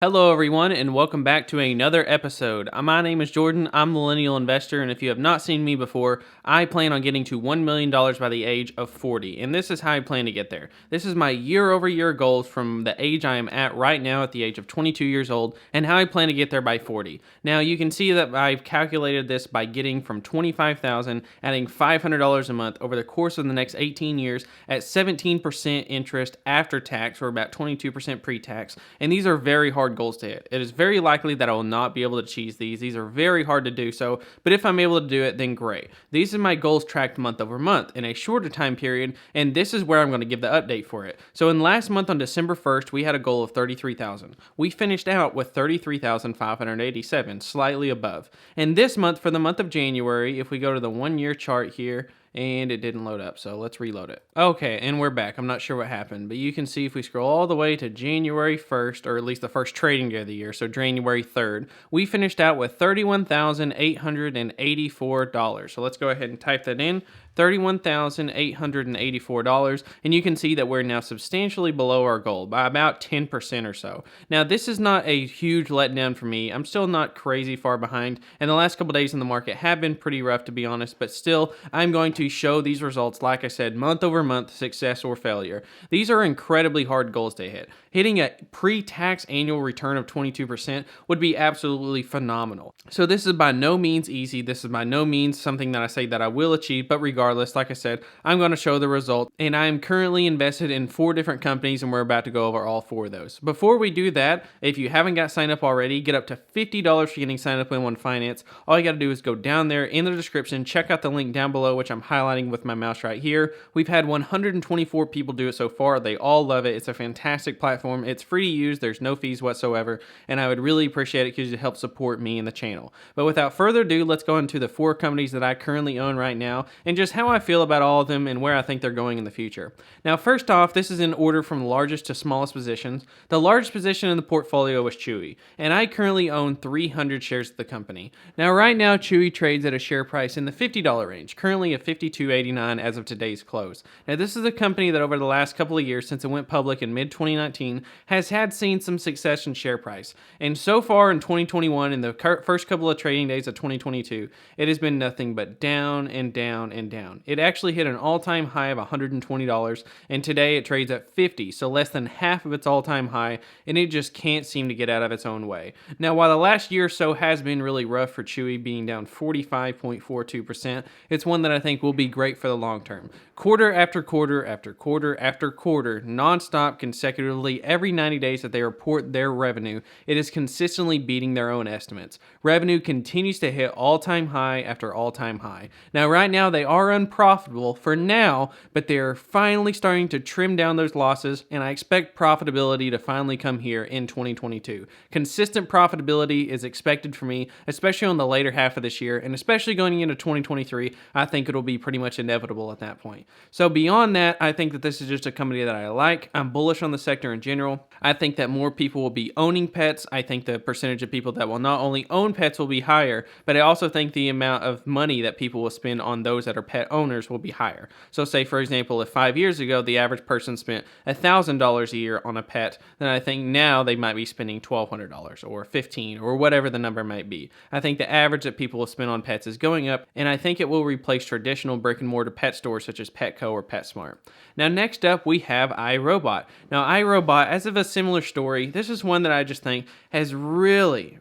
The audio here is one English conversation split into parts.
Hello, everyone, and welcome back to another episode. My name is Jordan. I'm a millennial investor, and if you have not seen me before, I plan on getting to $1 million by the age of 40, and this is how I plan to get there. This is my year-over-year goals from the age I am at right now at the age of 22 years old, and how I plan to get there by 40. Now, you can see that I've calculated this by getting from $25,000, adding $500 a month over the course of the next 18 years at 17% interest after tax, or about 22% pre-tax, and these are very hard goals to hit. It is very likely that I will not be able to achieve these. These are very hard to do so, but if I'm able to do it, then great. These are my goals tracked month over month in a shorter time period, and this is where I'm going to give the update for it. So in last month on December 1st, we had a goal of 33,000. We finished out with 33,587, slightly above. And this month, for the month of January, if we go to the 1 year chart here, and it didn't load up, so let's reload it. Okay, and we're back. I'm not sure what happened, but you can see if we scroll all the way to January 1st, or at least the first trading day of the year, so January 3rd, we finished out with $31,884. So let's go ahead and type that in. $31,884, and you can see that we're now substantially below our goal by about 10% or so. Now, this is not a huge letdown for me. I'm still not crazy far behind, and the last couple days in the market have been pretty rough, to be honest, but still, I'm going to show these results, like I said, month over month, success or failure. These are incredibly hard goals to hit. Hitting a pre-tax annual return of 22% would be absolutely phenomenal. So this is by no means easy. This is by no means something that I say that I will achieve, but regardless, like I said, I'm going to show the result, and I am currently invested in 4 different companies, and we're about to go over all 4 of those. Before we do that, if you haven't got signed up already, get up to $50 for getting signed up in One Finance. All you got to do is go down there in the description, check out the link down below, which I'm highlighting with my mouse right here. We've had 124 people do it so far. They all love it. It's a fantastic platform. It's free to use. There's no fees whatsoever, and I would really appreciate it because it helps support me and the channel. But without further ado, let's go into the 4 companies that I currently own right now and just how I feel about all of them and where I think they're going in the future. Now, first off, this is in order from largest to smallest positions. The largest position in the portfolio was Chewy, and I currently own 300 shares of the company. Now, right now, Chewy trades at a share price in the $50 range, currently at $52.89 as of today's close. Now, this is a company that over the last couple of years, since it went public in mid-2019, has seen some success in share price. And so far in 2021, in the first couple of trading days of 2022, it has been nothing but down and down and down. It actually hit an all-time high of $120, and today it trades at $50, so less than half of its all-time high, and it just can't seem to get out of its own way. Now, while the last year or so has been really rough for Chewy, being down 45.42%, it's one that I think will be great for the long term. Quarter after quarter after quarter after quarter, non-stop, consecutively, every 90 days that they report their revenue, it is consistently beating their own estimates. Revenue continues to hit all-time high after all-time high. Now, right now, they are unprofitable for now, but they're finally starting to trim down those losses, and I expect profitability to finally come here in 2022. Consistent profitability is expected for me, especially on the later half of this year, and especially going into 2023, I think it'll be pretty much inevitable at that point. So beyond that, I think that this is just a company that I like. I'm bullish on the sector in general. I think that more people will be owning pets. I think the percentage of people that will not only own pets will be higher, but I also think the amount of money that people will spend on those that are pet owners will be higher. So say, for example, if 5 years ago, the average person spent $1,000 a year on a pet, then I think now they might be spending $1,200 or $1,500 or whatever the number might be. I think the average that people will spend on pets is going up, and I think it will replace traditional brick and mortar pet stores such as Petco or PetSmart. Now, next up, we have iRobot. Now, iRobot, as of a similar story, this is one that I just think has really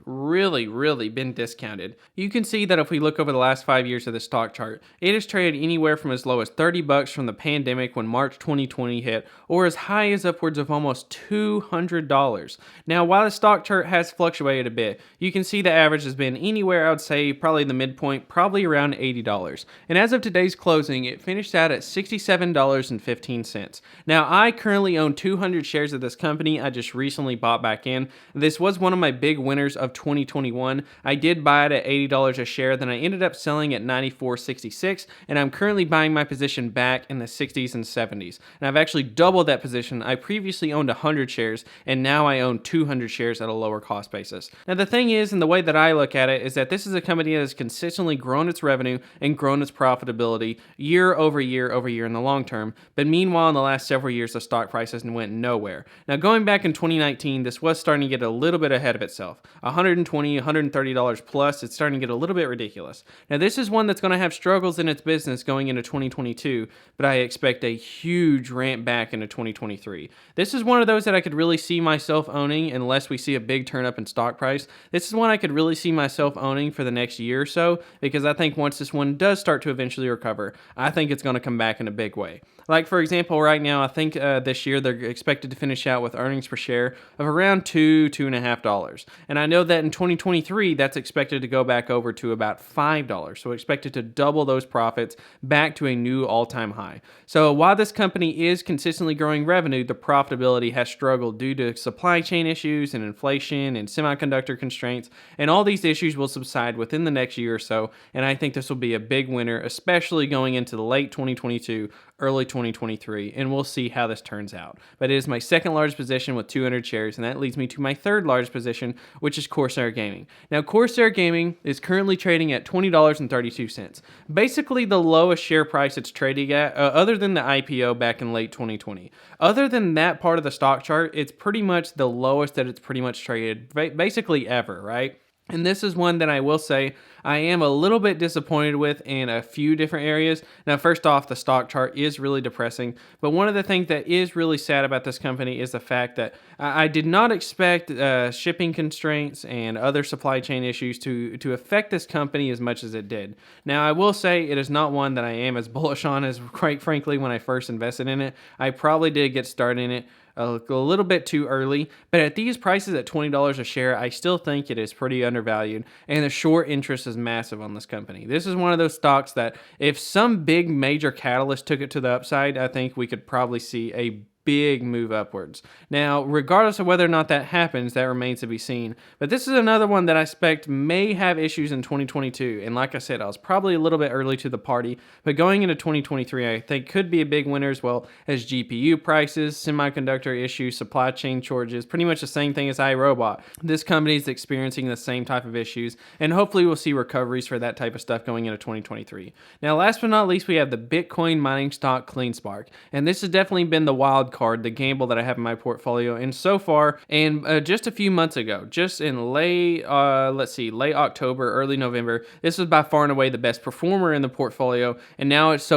been discounted. You can see that if we look over the last 5 years of the stock chart, it has traded anywhere from as low as $30 from the pandemic when March 2020 hit, or as high as upwards of almost $200. Now, while the stock chart has fluctuated a bit, you can see the average has been anywhere, I would say, probably the midpoint, probably around $80. And as of today's closing, it finished out at $67.15. Now, I currently own 200 shares of this company. I just recently bought back in. This was one of my big winners of 2021. I did buy it at $80 a share, then I ended up selling at $94.66, and and I'm currently buying my position back in the 60s and 70s. And I've actually doubled that position. I previously owned 100 shares, and now I own 200 shares at a lower cost basis. Now, the thing is, and the way that I look at it, is that this is a company that has consistently grown its revenue and grown its profitability year over year over year in the long term. But meanwhile, in the last several years, the stock prices went nowhere. Now, going back in 2019, this was starting to get a little bit ahead of itself. $120, $130 plus, it's starting to get a little bit ridiculous. Now, this is one that's going to have struggles in its business going into 2022, but I expect a huge ramp back into 2023. This is one of those that I could really see myself owning unless we see a big turn up in stock price. This is one I could really see myself owning for the next year or so, because I think once this one does start to eventually recover, I think it's going to come back in a big way. Like, for example, right now, I think this year they're expected to finish out with earnings per share of around $2.5. And I know that in 2023, that's expected to go back over to about $5. So expected to double those profits back to a new all-time high. So while this company is consistently growing revenue, the profitability has struggled due to supply chain issues and inflation and semiconductor constraints. And all these issues will subside within the next year or so. And I think this will be a big winner, especially going into the late 2022, early 2023, and we'll see how this turns out. But it is my second largest position with 200 shares, and that leads me to my third largest position, which is Corsair Gaming. Now, Corsair Gaming is currently trading at $20.32. Basically the lowest share price it's trading at, other than the IPO back in late 2020. Other than that part of the stock chart, it's pretty much the lowest that it's pretty much traded basically ever, right? And this is one that I will say I am a little bit disappointed with in a few different areas. Now, first off, the stock chart is really depressing. But one of the things that is really sad about this company is the fact that I did not expect shipping constraints and other supply chain issues to affect this company as much as it did. Now, I will say it is not one that I am as bullish on as, quite frankly, when I first invested in it. I probably did get started in it a little bit too early, but at these prices at $20 a share, I still think it is pretty undervalued, and the short interest is massive on this company. This is one of those stocks that if some big major catalyst took it to the upside, I think we could probably see a big move upwards. Now, regardless of whether or not that happens, that remains to be seen. But this is another one that I expect may have issues in 2022. And like I said, I was probably a little bit early to the party, but going into 2023, I think could be a big winner as well as GPU prices, semiconductor issues, supply chain shortages, pretty much the same thing as iRobot. This company is experiencing the same type of issues, and hopefully we'll see recoveries for that type of stuff going into 2023. Now, last but not least, we have the Bitcoin mining stock CleanSpark, and this has definitely been the wild card, the gamble that I have in my portfolio. And so far, and just a few months ago, just in late October, early November, this was by far and away the best performer in the portfolio. And now it's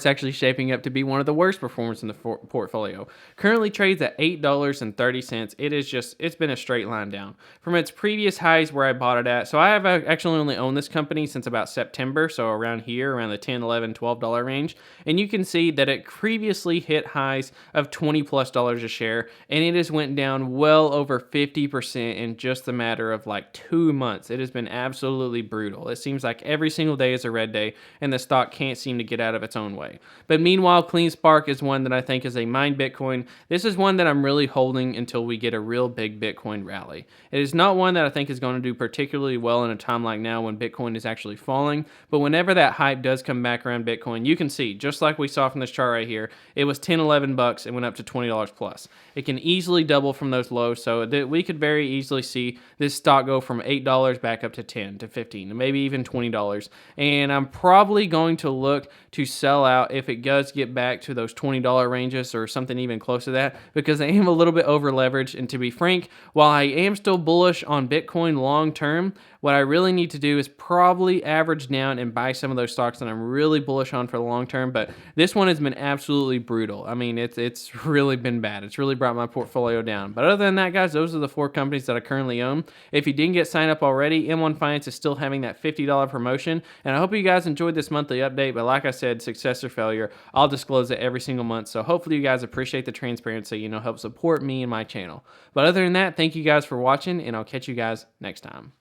actually shaping up to be one of the worst performers in the portfolio. Currently trades at $8.30. It's been a straight line down from its previous highs where I bought it at. So I have actually only owned this company since about September. So around here, around the $10, $11, $12 range. And you can see that it previously hit highs of $20+ a share, and it has went down well over 50% in just a matter of like 2 months. It has been absolutely brutal. It seems like every single day is a red day, and the stock can't seem to get out of its own way. But meanwhile, CleanSpark is one that I think is a mined Bitcoin. This is one that I'm really holding until we get a real big Bitcoin rally. It is not one that I think is going to do particularly well in a time like now when Bitcoin is actually falling, but whenever that hype does come back around Bitcoin, you can see, just like we saw from this chart right here, it was $10, $11 and went up to $20 plus. It can easily double from those lows, so that we could very easily see this stock go from $8 back up to $10 to $15, maybe even $20. And I'm probably going to look to sell out if it does get back to those $20 ranges or something even close to that, because I am a little bit over leveraged. And to be frank, while I am still bullish on Bitcoin long term, what I really need to do is probably average down and buy some of those stocks that I'm really bullish on for the long term. But this one has been absolutely brutal. I mean, it's really been bad. It's really brought my portfolio down. But other than that, guys, those are the 4 companies that I currently own. If you didn't get signed up already, M1 Finance is still having that $50 promotion. And I hope you guys enjoyed this monthly update. But like I said, success or failure, I'll disclose it every single month. So hopefully you guys appreciate the transparency, help support me and my channel. But other than that, thank you guys for watching, and I'll catch you guys next time.